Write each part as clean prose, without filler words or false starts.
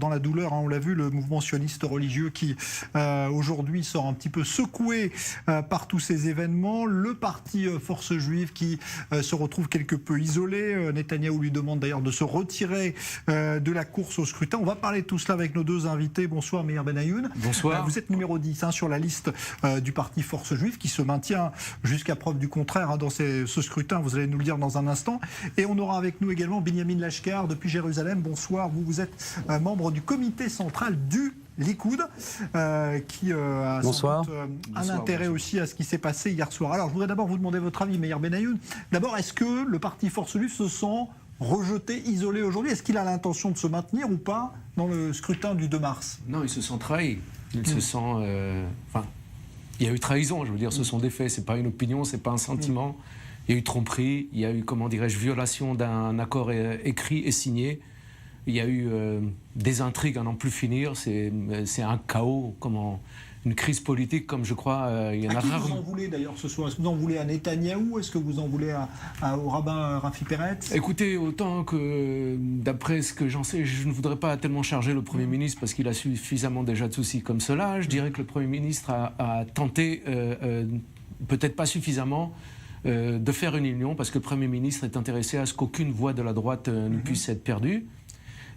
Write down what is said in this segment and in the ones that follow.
dans la douleur. On l'a vu, le mouvement sioniste religieux qui aujourd'hui sort un petit peu secoué par tous ces événements. Le parti Force juive qui se retrouve quelque peu isolé. Netanyahou lui demande d'ailleurs de se retirer de la course au scrutin. On va parler de tout cela avec nos deux invités. Bonsoir Meir Benayoun. Bonsoir. Vous êtes numéro 10 sur la liste du parti Force juive qui se maintient jusqu'à preuve du contraire dans ce scrutin. Vous allez nous le dire dans un instant. Et on aura avec nous également Benyamin Lashkar depuis Jérusalem. Bonsoir. Vous êtes membre du comité central du Likoud, qui a sans doute un intérêt aussi à ce qui s'est passé hier soir. Alors, je voudrais d'abord vous demander votre avis, Meir Benayoun. D'abord, est-ce que le parti Force juive se sent rejeté, isolé aujourd'hui? Est-ce qu'il a l'intention de se maintenir ou pas dans le scrutin du 2 mars? Non, il se sent trahi. Il se sent... Enfin, il y a eu trahison, je veux dire, ce sont des faits. C'est pas une opinion, c'est pas un sentiment. Il y a eu tromperie, il y a eu, comment dirais-je, violation d'un accord écrit et signé. Il y a eu des intrigues à n'en plus finir. C'est un chaos, une crise politique, comme je crois, il y en a rarement. À qui vous en voulez d'ailleurs ce soir? Est-ce que vous en voulez à Netanyahou? Est-ce que vous en voulez au rabbin Rafi Peretz? Écoutez, autant que, d'après ce que j'en sais, je ne voudrais pas tellement charger le Premier ministre parce qu'il a suffisamment déjà de soucis comme cela. Je dirais que le Premier ministre a tenté, peut-être pas suffisamment, de faire une union parce que le Premier ministre est intéressé à ce qu'aucune voix de la droite ne puisse être perdue.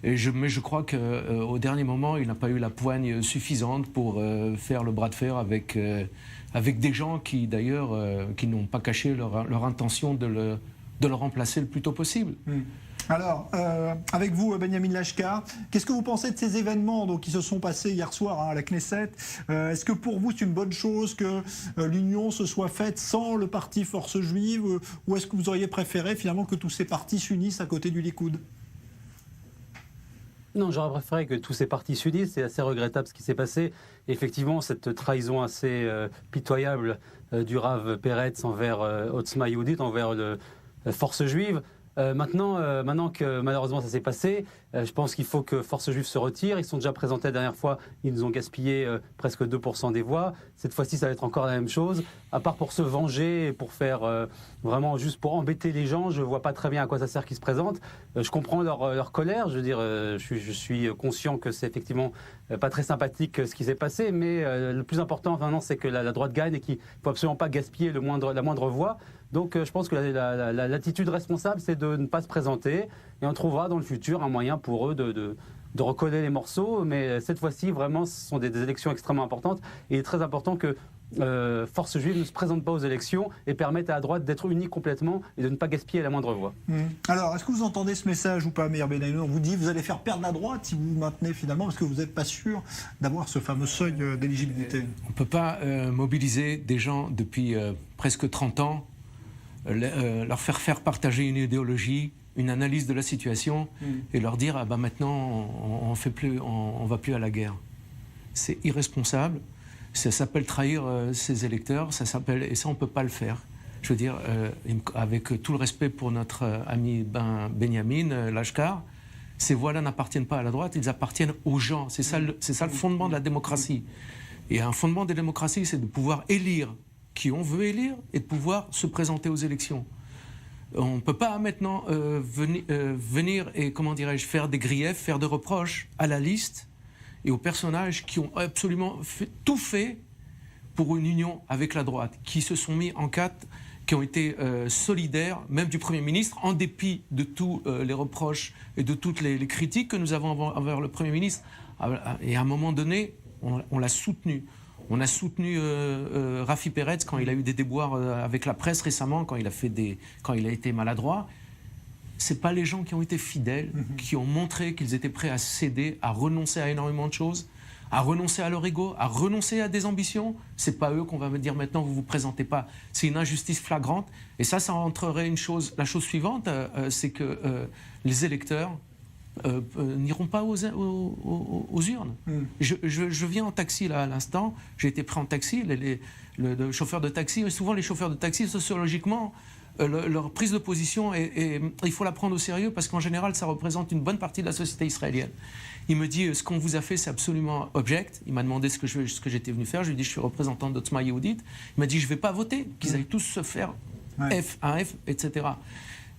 Mais je crois qu'au dernier moment, il n'a pas eu la poigne suffisante pour faire le bras de fer avec des gens qui, d'ailleurs, qui n'ont pas caché leur intention de le remplacer le plus tôt possible. Alors, avec vous, Benyamin Lashkar, qu'est-ce que vous pensez de ces événements qui se sont passés hier soir à la Knesset? Est-ce que pour vous, c'est une bonne chose que l'union se soit faite sans le parti Force juive? Ou est-ce que vous auriez préféré finalement que tous ces partis s'unissent à côté du Likoud? Non, j'aurais préféré que tous ces partis s'unissent. C'est assez regrettable ce qui s'est passé. Effectivement, cette trahison assez pitoyable du Rav Peretz envers Otzma Yehudit, envers Force juive. Maintenant que malheureusement ça s'est passé, je pense qu'il faut que Force juive se retire. Ils sont déjà présentés la dernière fois, ils nous ont gaspillé presque 2% des voix. Cette fois-ci, ça va être encore la même chose. À part pour se venger et pour faire vraiment juste pour embêter les gens, je ne vois pas très bien à quoi ça sert qu'ils se présentent. Je comprends leur colère. Je veux dire, je suis conscient que c'est effectivement pas très sympathique ce qui s'est passé, mais le plus important maintenant, c'est que la droite gagne et qu'il ne faut absolument pas gaspiller la moindre voix. Donc je pense que l'attitude responsable, c'est de ne pas se présenter et on trouvera dans le futur un moyen pour eux de recoller les morceaux. Mais cette fois-ci, vraiment, ce sont des élections extrêmement importantes et il est très important que Force juive ne se présente pas aux élections et permette à la droite d'être unie complètement et de ne pas gaspiller la moindre voix. Alors, est-ce que vous entendez ce message ou pas, Meir Benayoun? On vous dit vous allez faire perdre la droite si vous vous maintenez finalement parce que vous n'êtes pas sûr d'avoir ce fameux seuil d'éligibilité. On ne peut pas mobiliser des gens depuis presque 30 ans, leur faire partager une idéologie, une analyse de la situation et leur dire ah bah maintenant on va plus à la guerre. C'est irresponsable. Ça s'appelle trahir ses électeurs, et ça on peut pas le faire. Je veux dire, avec tout le respect pour notre ami Benyamin Lashkar, ces voix-là n'appartiennent pas à la droite, ils appartiennent aux gens. C'est ça le fondement de la démocratie. Et un fondement de la démocratie, c'est de pouvoir élire qui on veut élire et de pouvoir se présenter aux élections. On ne peut pas maintenant venir et, comment dirais-je, faire des griefs, faire des reproches à la liste et aux personnages qui ont absolument tout fait pour une union avec la droite, qui se sont mis en quatre, qui ont été solidaires, même du Premier ministre, en dépit de tous les reproches et de toutes les critiques que nous avons envers le Premier ministre. Et à un moment donné, on l'a soutenu. On a soutenu Rafi Peretz quand il a eu des déboires avec la presse récemment, quand il a été maladroit. C'est pas les gens qui ont été fidèles, qui ont montré qu'ils étaient prêts à céder, à renoncer à énormément de choses, à renoncer à leur ego, à renoncer à des ambitions. C'est pas eux qu'on va me dire maintenant vous vous présentez pas. C'est une injustice flagrante. Et ça entrerait la chose suivante, c'est que les électeurs n'iront pas aux urnes. Je viens en taxi là à l'instant, j'ai été pris en taxi, le chauffeur de taxi, et souvent les chauffeurs de taxi sociologiquement, leur prise de position, il faut la prendre au sérieux parce qu'en général ça représente une bonne partie de la société israélienne. Il me dit ce qu'on vous a fait c'est absolument abject, il m'a demandé ce que j'étais venu faire, je lui ai dit je suis représentant d'Otzma Yehudit, il m'a dit je ne vais pas voter, qu'ils aillent tous se faire F, un F, etc.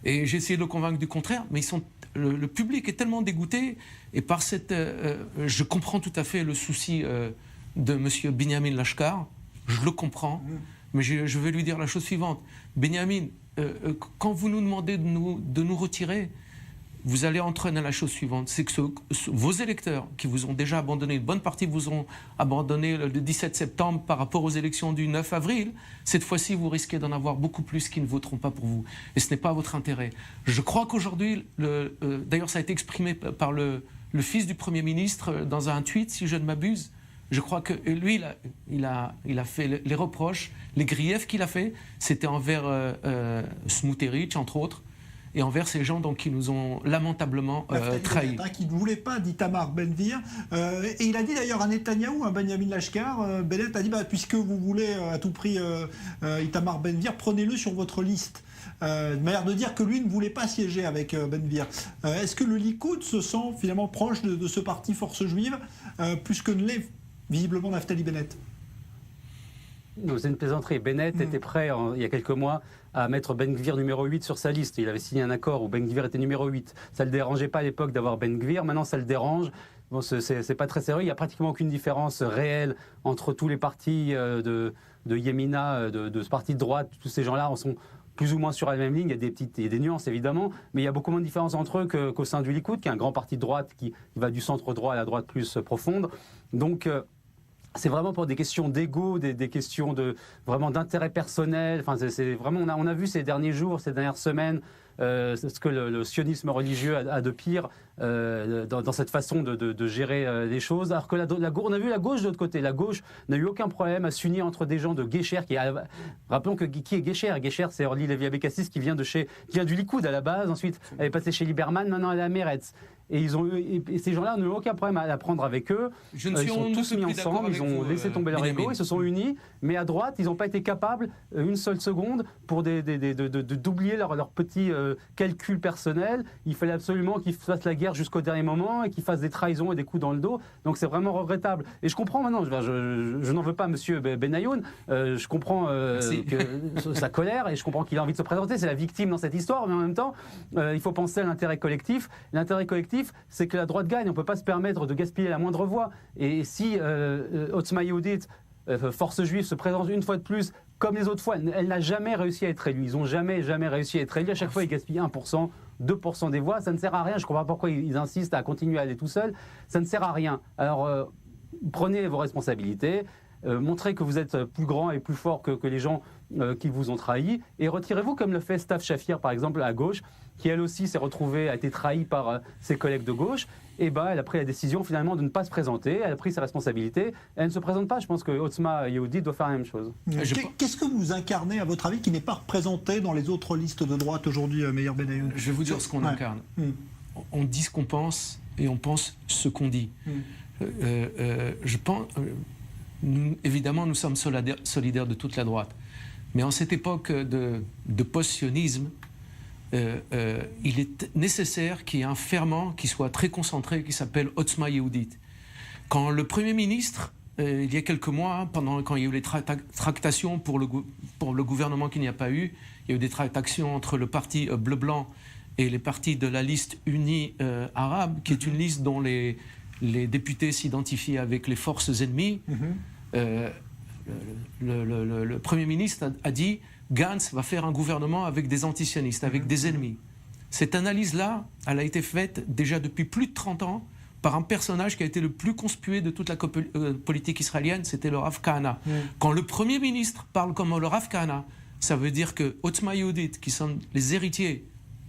Et j'ai essayé de le convaincre du contraire, mais le public est tellement dégoûté, et par cette... je comprends tout à fait le souci de M. Binyamin Lashkar, je le comprends, mais je vais lui dire la chose suivante. Binyamin, quand vous nous demandez de nous retirer, vous allez entraîner la chose suivante, c'est que vos électeurs qui vous ont déjà abandonné, une bonne partie vous ont abandonné le 17 septembre par rapport aux élections du 9 avril, cette fois-ci vous risquez d'en avoir beaucoup plus qui ne voteront pas pour vous. Et ce n'est pas votre intérêt. Je crois qu'aujourd'hui, d'ailleurs ça a été exprimé par le fils du Premier ministre dans un tweet, si je ne m'abuse, je crois que lui, il a fait les reproches, les griefs qu'il a fait, c'était envers Smoutérich, entre autres, et envers ces gens donc, qui nous ont lamentablement trahis. Qui ne voulait pas d'Itamar Ben-Gvir. Et il a dit d'ailleurs à Netanyahou, Benyamin Lashkar, Bennett a dit puisque vous voulez à tout prix Itamar Ben-Gvir, prenez-le sur votre liste. Une manière de dire que lui ne voulait pas siéger avec Ben-Gvir. Est-ce que le Likoud se sent finalement proche de ce parti Force Juive, plus que ne l'est visiblement Naftali Bennett? Non, c'est une plaisanterie. Bennett était prêt, il y a quelques mois, à mettre Ben-Gvir numéro 8 sur sa liste. Il avait signé un accord où Ben-Gvir était numéro 8. Ça ne le dérangeait pas à l'époque d'avoir Ben-Gvir. Maintenant, ça le dérange. Bon, c'est pas très sérieux. Il n'y a pratiquement aucune différence réelle entre tous les partis de Yemina, de ce parti de droite. Tous ces gens-là en sont plus ou moins sur la même ligne. Il y a des nuances, évidemment. Mais il y a beaucoup moins de différences entre eux qu'au sein du Likoud, qui est un grand parti de droite qui va du centre droit à la droite plus profonde. Donc... c'est vraiment pour des questions d'ego, des questions vraiment d'intérêt personnel. Enfin, c'est vraiment, on a vu ces derniers jours, ces dernières semaines, ce que le sionisme religieux a de pire dans cette façon de gérer les choses. Alors que on a vu la gauche de l'autre côté. La gauche n'a eu aucun problème à s'unir entre des gens de Gesher. Rappelons qui est Gesher. Gesher, c'est Orly Lévi Abekassis qui vient du Likoud à la base. Ensuite, elle est passée chez Lieberman. Maintenant, elle est à Meretz. Et ces gens-là n'ont eu aucun problème à la prendre avec eux. Ils sont tous mis ensemble, ils ont laissé tomber leur ego, ils se sont unis. Mais à droite, ils n'ont pas été capables, une seule seconde, pour d'oublier leur petit calcul personnel. Il fallait absolument qu'ils fassent la guerre jusqu'au dernier moment et qu'ils fassent des trahisons et des coups dans le dos. Donc c'est vraiment regrettable. Et je comprends maintenant, je n'en veux pas à M. Benayoun, je comprends sa colère et je comprends qu'il a envie de se présenter. C'est la victime dans cette histoire, mais en même temps, il faut penser à l'intérêt collectif. L'intérêt collectif, c'est que la droite gagne. On ne peut pas se permettre de gaspiller la moindre voix. Et si Otzma Yehudit, Force Juive, se présente une fois de plus, comme les autres fois, elle n'a jamais réussi à être élue. Ils n'ont jamais réussi à être élus. À chaque fois, ils gaspillent 1%, 2% des voix. Ça ne sert à rien. Je ne comprends pas pourquoi ils insistent à continuer à aller tout seuls. Ça ne sert à rien. Alors, prenez vos responsabilités. Montrez que vous êtes plus grand et plus fort que les gens qui vous ont trahi. Et retirez-vous, comme le fait Stav Shafir, par exemple, à gauche, qui elle aussi s'est retrouvée, a été trahie par ses collègues de gauche. Et elle a pris la décision finalement de ne pas se présenter. Elle a pris ses responsabilités. Elle ne se présente pas. Je pense que Otzma Yehudit doit faire la même chose. Qu'est-ce que vous incarnez, à votre avis, qui n'est pas représenté dans les autres listes de droite aujourd'hui, Meir Benayoun? Je vais vous dire ce qu'on incarne. On dit ce qu'on pense et on pense ce qu'on dit. Je pense... évidemment, nous sommes solidaires de toute la droite. Mais en cette époque de post-sionisme, il est nécessaire qu'il y ait un ferment qui soit très concentré, qui s'appelle Otzma Yehudit. Quand le Premier ministre, il y a quelques mois, quand il y a eu les tractations pour le gouvernement qu'il n'y a pas eu, il y a eu des tractations entre le parti bleu-blanc et les partis de la liste unie arabe, qui est une liste dont les députés s'identifient avec les forces ennemies. Le Premier ministre a dit Gantz va faire un gouvernement avec des antisionistes, avec des ennemis. Cette analyse-là, elle a été faite déjà depuis plus de 30 ans par un personnage qui a été le plus conspué de toute la politique israélienne, c'était le Rav Kahana. Quand le Premier ministre parle comme le Rav Kahana, ça veut dire que Otzma Yehudit, qui sont les héritiers,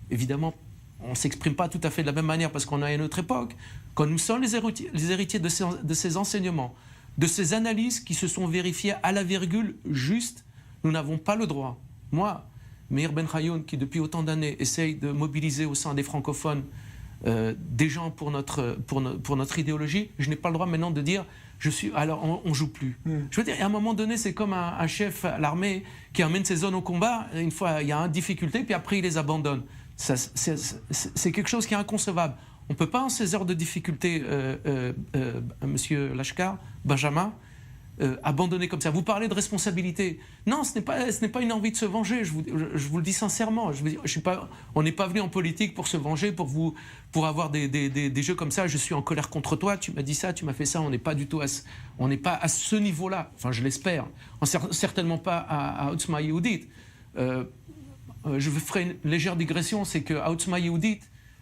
évidemment, on ne s'exprime pas tout à fait de la même manière parce qu'on a une autre époque, quand nous sommes les héritiers de ces enseignements, de ces analyses qui se sont vérifiées à la virgule juste, nous n'avons pas le droit. Moi, Meir Ben-Gvir, qui depuis autant d'années essaye de mobiliser au sein des francophones des gens pour notre idéologie, je n'ai pas le droit maintenant de dire alors on joue plus. Je veux dire, à un moment donné, c'est comme un chef à l'armée qui emmène ses hommes au combat, une fois il y a une difficulté, puis après il les abandonne. C'est quelque chose qui est inconcevable. On ne peut pas, en ces heures de difficulté, Monsieur Lashkar, Benjamin, abandonner comme ça. Vous parlez de responsabilité. Non, ce n'est pas une envie de se venger, je vous le dis sincèrement. On n'est pas venu en politique pour se venger, pour avoir des jeux comme ça. Je suis en colère contre toi, tu m'as dit ça, tu m'as fait ça. On n'est pas du tout on n'est pas à ce niveau-là. Enfin, je l'espère. Certainement pas à Otzma Yehudit. Je ferai une légère digression, c'est qu'à Otzma Yehudit,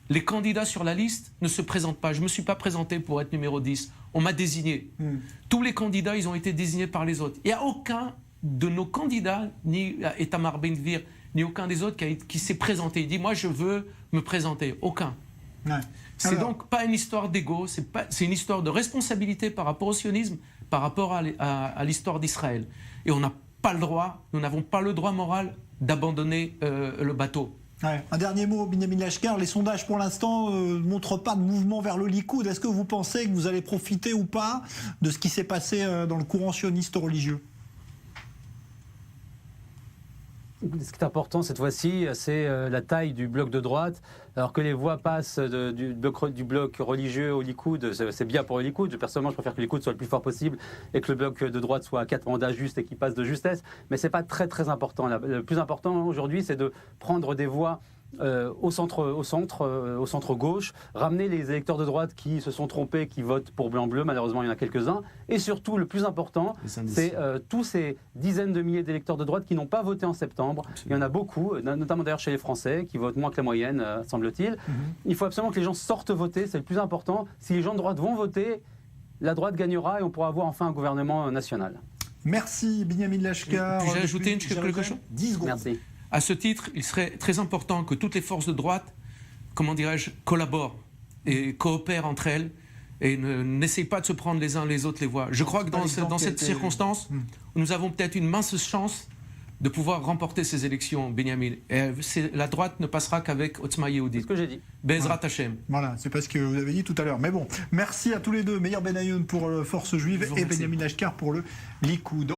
les candidats sur la liste ne se présentent pas. Je ne me suis pas présenté pour être numéro 10. On m'a désigné. Tous les candidats, ils ont été désignés par les autres. Il n'y a aucun de nos candidats, ni Itamar Ben-Gvir, ni aucun des autres qui s'est présenté. Il dit, moi, je veux me présenter. Aucun. Ouais. C'est donc pas une histoire d'ego, c'est une histoire de responsabilité par rapport au sionisme, par rapport à l'histoire d'Israël. Et on n'a pas le droit, nous n'avons pas le droit moral d'abandonner le bateau. Ouais. Un dernier mot, Binyamin Lashkar. Les sondages, pour l'instant, ne montrent pas de mouvement vers le Likoud. Est-ce que vous pensez que vous allez profiter ou pas de ce qui s'est passé dans le courant sioniste religieux ? Ce qui est important cette fois-ci, c'est la taille du bloc de droite. Alors que les voix passent du bloc religieux au Likoud, c'est bien pour le Likoud. Personnellement, je préfère que le Likoud soit le plus fort possible et que le bloc de droite soit à 4 mandats justes et qu'il passe de justesse. Mais ce n'est pas très très important. Le plus important aujourd'hui, c'est de prendre des voix au centre gauche, ramener les électeurs de droite qui se sont trompés, qui votent pour blanc-bleu, malheureusement il y en a quelques-uns, et surtout le plus important, c'est tous ces dizaines de milliers d'électeurs de droite qui n'ont pas voté en septembre. Absolument. Il y en a beaucoup, notamment d'ailleurs chez les Français, qui votent moins que la moyenne, semble-t-il. Il faut absolument que les gens sortent voter, c'est le plus important. Si les gens de droite vont voter, la droite gagnera et on pourra avoir enfin un gouvernement national. Merci Binyamin Lashkar. Puis-je ajouter quelque chose ? 10 secondes. Merci. À ce titre, il serait très important que toutes les forces de droite, comment dirais-je, collaborent et coopèrent entre elles et n'essayent pas de se prendre les uns les autres les voix. Je crois que dans cette circonstance, nous avons peut-être une mince chance de pouvoir remporter ces élections, Binyamin. Et la droite ne passera qu'avec Otzma Yehudit. C'est ce que j'ai dit. Bezrat Hashem. Voilà, c'est pas ce que vous avez dit tout à l'heure. Mais bon, merci à tous les deux. Meir Benayoun pour Force Juive et Binyamin Lashkar pour le Likoud.